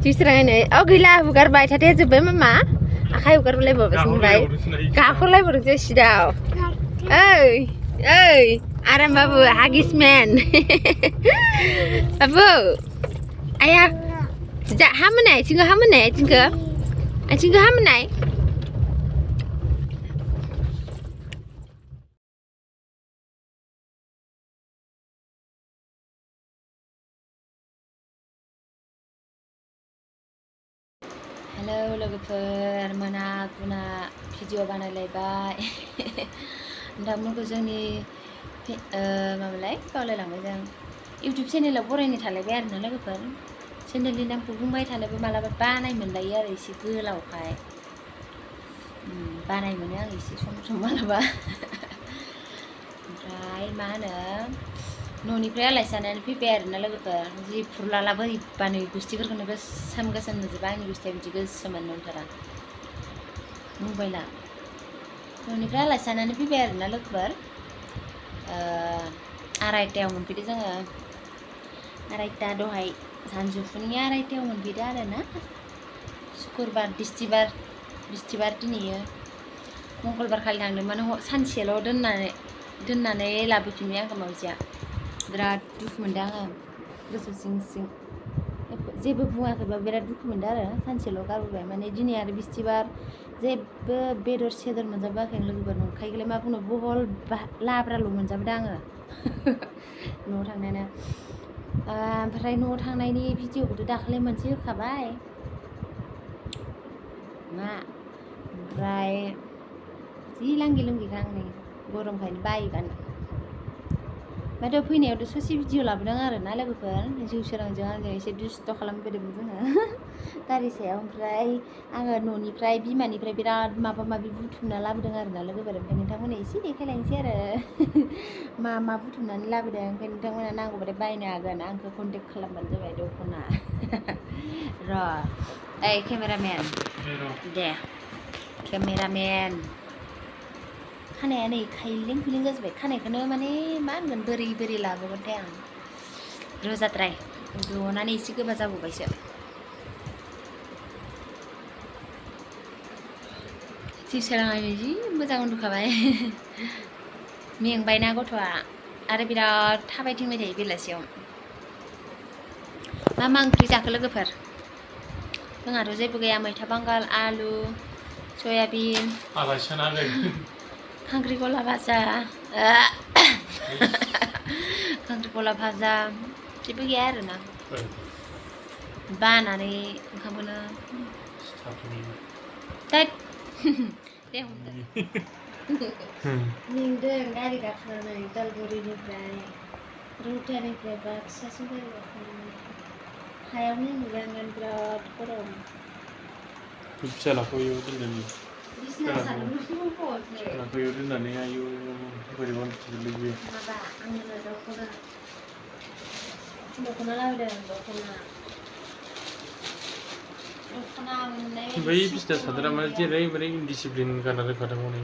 जिउस्रांनो गैला हुगारबाय थाथे जोब्बाय मामा आखाइ हुगारलायबावबायसो होनबाय गाखौलायबावदोंसो सिदाव ओइ ओइ आराम बाबु हागिसमेन बाबु आया जा हामोनाय आथिंखौ हामोनाय आथिंखौ हामोनाय हेलौ लोगोफोर मोना गुना भिडिअ बानायलायबाय नोंथांमोनखौ जोंनि माबालाय बावलायलांबाय जों इउटुब चेनेलाव बरायनो थालायबाय आरोना लोगोफोर चेनेलनि नामखौ बुंबाय थानोबो मालाबा बानाय मोनलायो आरो एसे गोलावखाय बानाय मोनो आं एसे सम मालाबा ओमफ्राय मा होनो न'निफ्राय आलासि जानानै फैबाय आरोना लोगोफोर जि फुरलाला बोरैबानो गुस्थिफोरखौनो गोसोम गोसोम नुजोबा आंनि गुस्थिया बिदि गोसोमोन नंथारा मबाइला न'निफ्राय आलासि जानानै फैबाय आरोना लोगोफोर आरायतायाव मोनफैदो जोङो आरायता दहाय सानजौफुनि आरायतायाव मोनफैदो आरोना शुक्रबार बिस्थिबार दिनैयो मंगलबार खालि थांदोंमोन सानसेल' दोननानै लाबोफिनबाय आंखौ मावजिया बिराद दुखु मोनदों आङो गोसो सिं जेबो बुङाखैबा बिराद दुखु मोनदों आरो सानसेल' गारबोबाय माने दिनै आरो बिस्थिबार जेबो बेदर सेदर मोनजाबोआखै लोगोफोर नंखायखौलाय मा बुंनो बहल लाब्राल' मोनजाबोदों आङो न'आव थांनायानो ओमफ्राय न'आव थांनायनि भिडिअखौथ' दाखालि मोनसे होखाबाय मा ओमफ्राय जि लांगि लुंगिखा आं नै गरमखायनो बायो गाननो ओमफ्राय फैनायावथ' ससे भिडिअ लाबोदों आरोना लोगोफोर जिउसोरांजों आंजों एसे दुस्थ' खालामफैदोंमोन जोङो गारि सायाव ओमफ्राय आङो न'निफ्राय बिमानिफ्राय बिराद माबा माबि बुथुमना लाबोदों आरोना लोगोफोर ओमफ्राय नोंथांमोननो एसे देखायलायनोसै आरो मा बुथुमनानै लाबोदों ओमफ्राय नोंथांमोना नांगौबाथाय बायनो हागोन आंखौ कन्टेक्ट खालामबानो जाबाय दख'ना र' ओइ केमेरामेन दे केमेरामेन खानाया नै खायलें खुइलें जाजोब्बाय खानायखौनो माने मा होनगोन बोरै लाबोगोनथाय आं रोजाद्राय जनानै एसे गोबा जाबावबायसो जिउसोराङा जि मोजां उन्दुखाबाय मेंबायना गथ'आ आरो बिराद थाबायथिंबाय थायो बेलासियाव मा ओंख्रि जाखो लोगोफोर जोंहाथ' जेबो गैया मैथा बांगाल आलु सयाबिन खांख्रिखला भाजा खांख्रिखला भाजा जेबो गैया आरोना बानानै ओंखामखौनो दे हमदो मेंदों गारि गाखोनानै उदालगुरिनिफ्राय रौतानिफ्राय बाक्सासिम गारि गाखोनानै हायावनो उन्दुबायमोन बिराद गरम फिसालाखौ इयाव दोनदों फिसालाखौ इयाव दोननानै आयु बोरैबा मोनथिजोबलै माबा आंनो दख'ना लाबोदों दख'ना मोननाय बै बिसना सादोरा मा जेरै बोरै इनडिसिप्लिन गानना दोनखादों हनै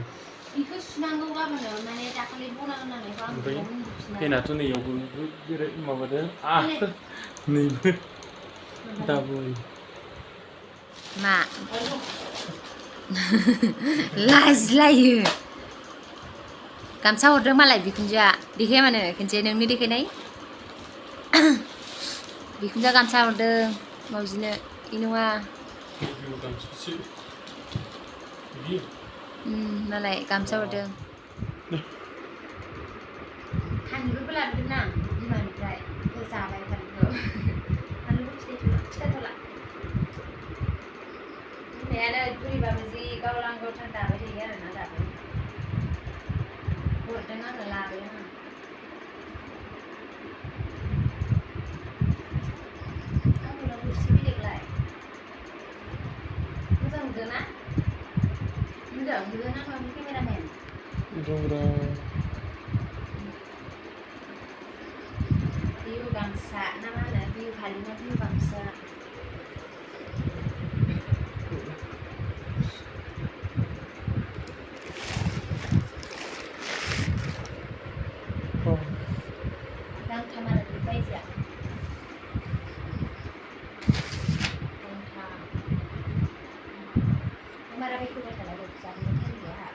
बेखौ सुनांगौ गाबोनो माने दाखालि बना होनानैखौ आं ओमफ्राय फेनाथ' नैयावबो माबादों नैबो दाबल मा लाजिलायो गामसा हरदों मालाय बिखुनजोआ देखाया मानो खनसे नोंनि देखायनाय बिखुनजोआ गामसा हरदों मावजिनो इनङा मालाय गामसा हरदों फानलुबो लाबोदों ना बिमानिफ्राय जाबाय फानलुखौ खिथाथ'ला बिमायानो बुरैबाबो जि गावलां गावथां दाबाय थायो आरोना दाबो हरदों आङो लाबोदों आं आंखौलाय गुरसि बिलेगलाय मोजां नुदों ना नुदों ना केमेरामेन बिहु गामसा ना मा होनो बिहु फालि ना बिहु गामसा गांथाम आरो बे बायदिया बारा बेखौबाय थानांगौ जानो टाइम गैया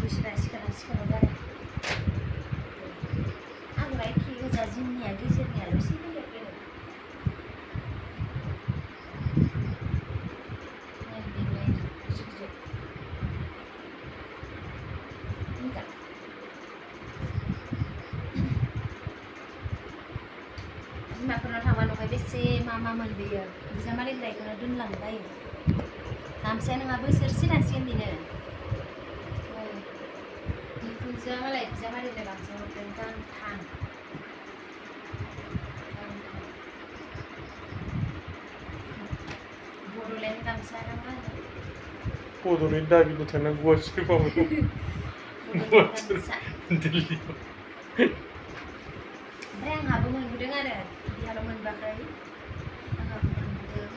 बिसोरा सिखारना गारो आंलाय एखे गोजा जिमनिया गेजेरनिया एसे बेलेग बेलेग बिमाफोरनाव थांबा न'खाय बेसे मा मोनबोयो बिजामादैनिफ्रायखौनो दोनलांबायो गामसाया नङा बोसोरसे थांसिगोन बेनो बिखुनजोआ मालाय बिजामादैनिफ्राय गामसा हरदों गांथाम बड'लेण्ड गामसा ना मा होनो बड'लेण्ड दाबिनो थांना गुवाहाटि फैबाबो दिल्लीयाव ओमफ्राय आंहाबो मोनबोदों आरो बिहाल' मोनबाखै आंहाबो मोनबोदों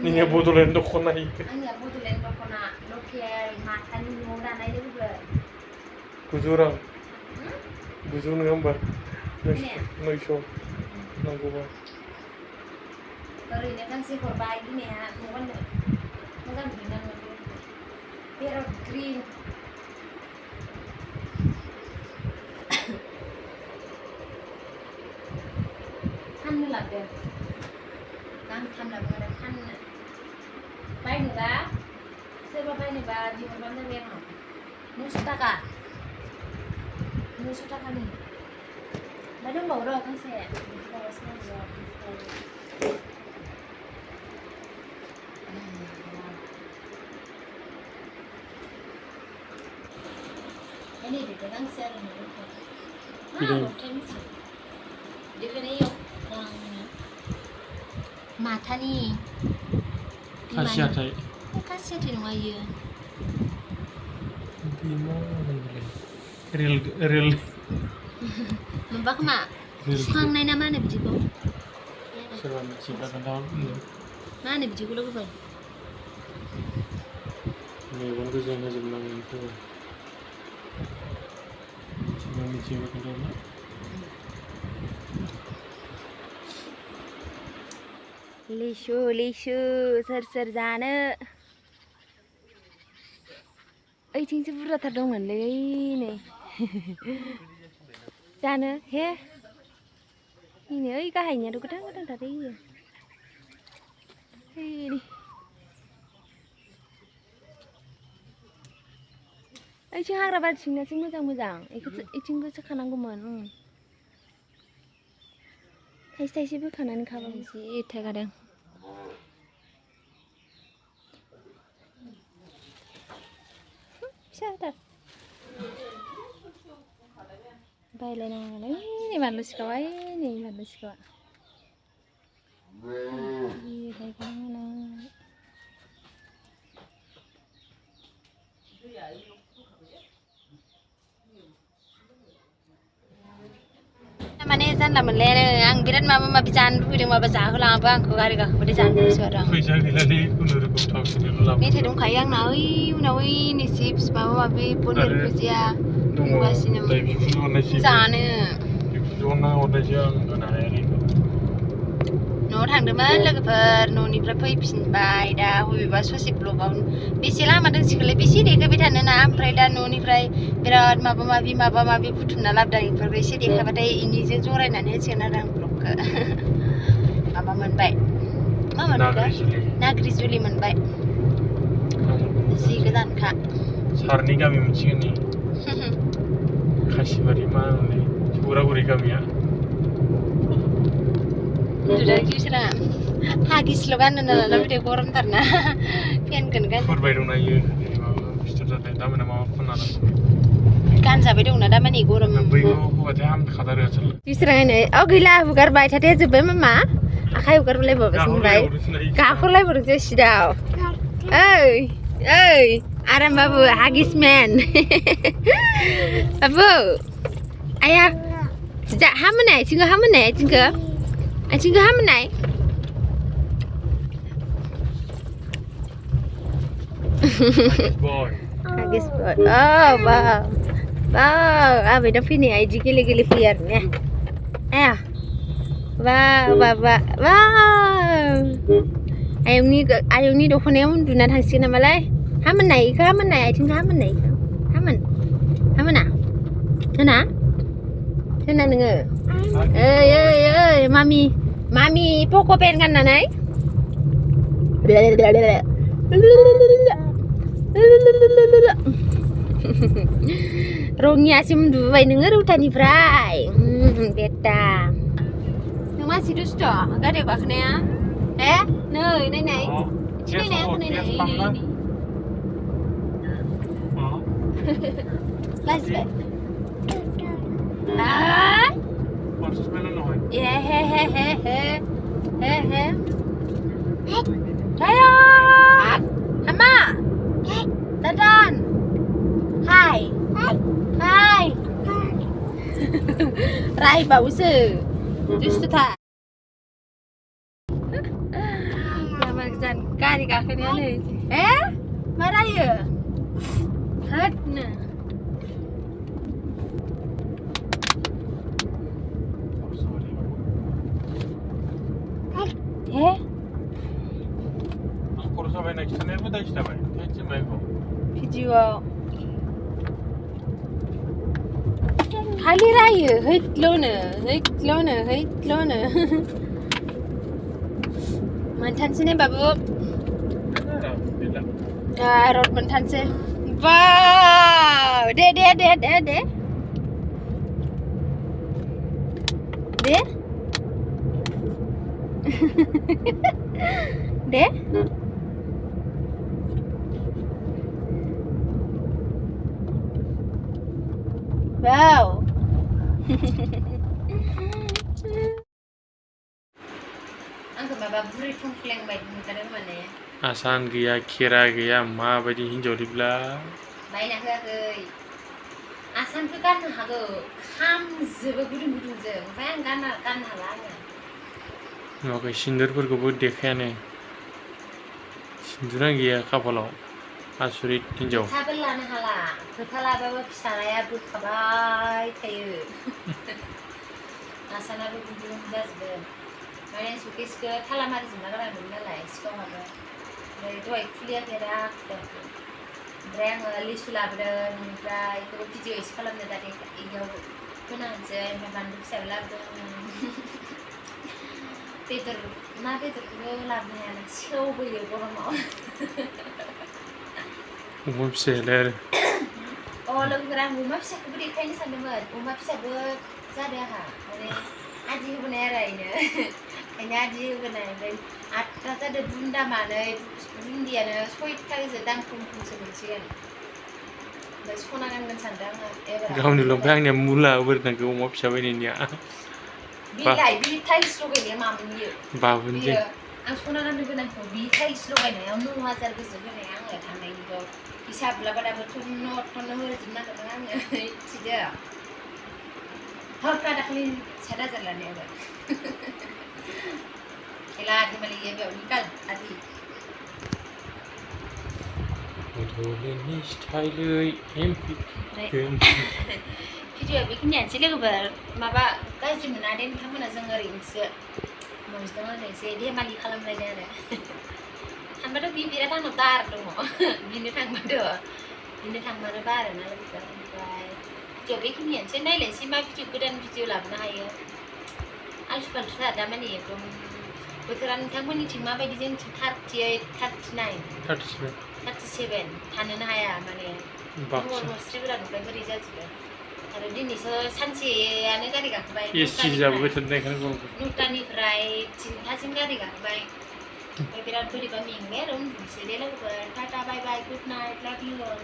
नोंनिया बड'लेण्ड दख'ना आंनिया बड'लेण्ड दख'ना लकेल माथानि न'आव दानाय लोगोफोर 900 रां 900 नङा होमबा 900 नांगौबा ओरैनो गांसे हरबाय बिमाया न'आव गाननो मोजां नुदोंना नुवाखै पेरट ग्रिन फाननो लाबोदों गांथाम लाबोदों आरो फाननो बायनोबा सोरबा बायनोबा बिहरबानो जाबाय आंनाव 900 टाका 900 टाकानि ओमफ्राय दंबावो र' गांसे माबासो नांगौ ini deh gangsnya ini matani khasiatai nङा ieu real Mbak मा सुखांनाय ना मा होनो बिदिखौ सोरबा मिथिबा खोन्थाहर मा होनो बिदिखौ लोगोफोर मेगन गोजा होजोबनांगोन बेखौ मिथिबा खोन्थाहर लिसु सोर जानो ओइथिंसो बुरजाथार दंमोनलै नै जानो हे ini ओइ गाहायनियाथ' गोथां इयो ओइथिं हाग्रा बारिथिंनासो मोजां इथिंबोसो खानांगौमोन थाइसे बोखानानै खाबाबो जि थागादों फिसाथार बायलायनाङालै नै बानलु सिखावा माने जानला मोनलायानो आं बिराद माबा जानो लुबैदों माबा जाहोलाङाबो आंखौ गारि गाखोबाथाय जानो लुबैसो आरो फैसा गैलालै खुनुरुखुम थावसोनो लाबो मेथाइ दंखायो आंना उनाव नै चिप्स माबा माबि पनिर भुजिया दंगासिनो जानो न'आव थांदोंमोन लोगोफोर न'निफ्राय फैफिनबाय दा बबेबा ससे ब्लगाव बेसे लामा दोंसिगोनलै बेसे देखायबाय थानो ना ओमफ्राय दा न'निफ्राय बिराद माबा माबि बुथुमना लाबोदों बेफोरखौ एसे देखायबाथाय इनिजों जरायनानै होसिगोन आरो आं ब्लगखौ माबा मोनबाय मा मोनखो नाग्रिजुलि मोनबाय जि गोजानखा सारनि गामि मोनसिगोन नि खासिबारि मा होनोलै सौरागुरि गामिया जिउस्राङा हागिसल' गाननो नालाय बिदि गरमथारना फेनखौनो गान फुरबाय दंना इयो माबा फिथोर जाथाय दामाना माबा फुननानै गानजाबाय दंना दामानि गरम बैखौ होबाथाय हामखाथारो आसोल जिउस्राङा नै गैला हुगारबाय थाथाया जोब्बाय मामा आखाइ हुगारलायबावबायसो होनबाय गाख'लायबावदोंसो सिदाव ओइ आराम बाबु हागिसमेन बाबु आया हामोनाय आथिंखौ हामोनाय Hagis boy. Oh, wow. Abis dah fini, aji gile fliar ni. Wow. Ayungनि दख'नायाव उन्दुना थांसिगोन नामालाय? हामोन आथिंखौ हामोन ना? होना नोङो? ओइ मामि पक' पेन गाननानै रङियासिम उन्दुबाय नोङो रौतानिफ्राय बेटा नों मानसि दुस्ट' गारियाव गाखोनाया नायनाय लाजिबाय Hama Dadan Hai Rai bausu Just tak Lama kejan Kari kakaknya ni Marah ya Hat na Video Kali raya Heitlona Mantan sini babu Road mantan sih Wow De Wow Angkat bapak beri tongkleng baik muka mana ya? Asan gaya, kira gaya, ma badi hinjau dibla. Baik nak ke? Asan tu kan hago ham zeba gudung je, bayang kan halang. Oke, sindur berkebut dekaya nih. Sinduran gaya kapalau, asurit hinjau. Tabel lana halang, kepala bawa pisaraya berkabai kayu. Asan aku gudung das ber. Mana suka suka thalam hari zina kan ada lah, suka apa? Itu kuliah kira aku. Berang list labran, itu video sekolah ni tadi iyo kena aja, membantu saya labran. Peter itu labran, show boleh orang mau. Umum seller. Oh, lagu berang umum saya beri kain sandamat, umum saya berjaya ha. Aji benar ini. Aji benar. Ada ada bunda mana, bundia na, soi kali sedang kumpul sebenarnya. Bas konakan sandang. Kau ni lompang ni mula bernang ke umum siapa ini ya? Bi tiles logo ni mampu. Babun je. Ang konakan tu benar ko bi tiles logo ni, ang nu hajar ke sebenarnya ni ang tanah ini ko. Hisap laba laba tu not harus jenah ketangan sida. Harga dah kali cara jalan ni ada. Kelak kembali ya berikal adi. Betul ni style MP. Video bikin yang sila kebar, maba guys cuma ada ni kamu nak zangar inse, mesti orang ni se dia mali kalam lagi ada. Hamba tu bini datang notar tu mo, bini tang mana bar, nala bukan bukan. Video bikin yang sila ni lesi mah video kudan video lah benar ya. Alus palsu ada mana ya tu. Betulan kamu ni cuma bagi jen 38, 37 tanen haya mana. Mesti berada di bawah rijal juga. Ada di ni sanci ane kari kak baik. Yes, sih betul ni kan kau. Nutani fry, cinta kari kak baik. Berada di bawah minggu, rum sedih lah. Tata bye bye, good night, love you all.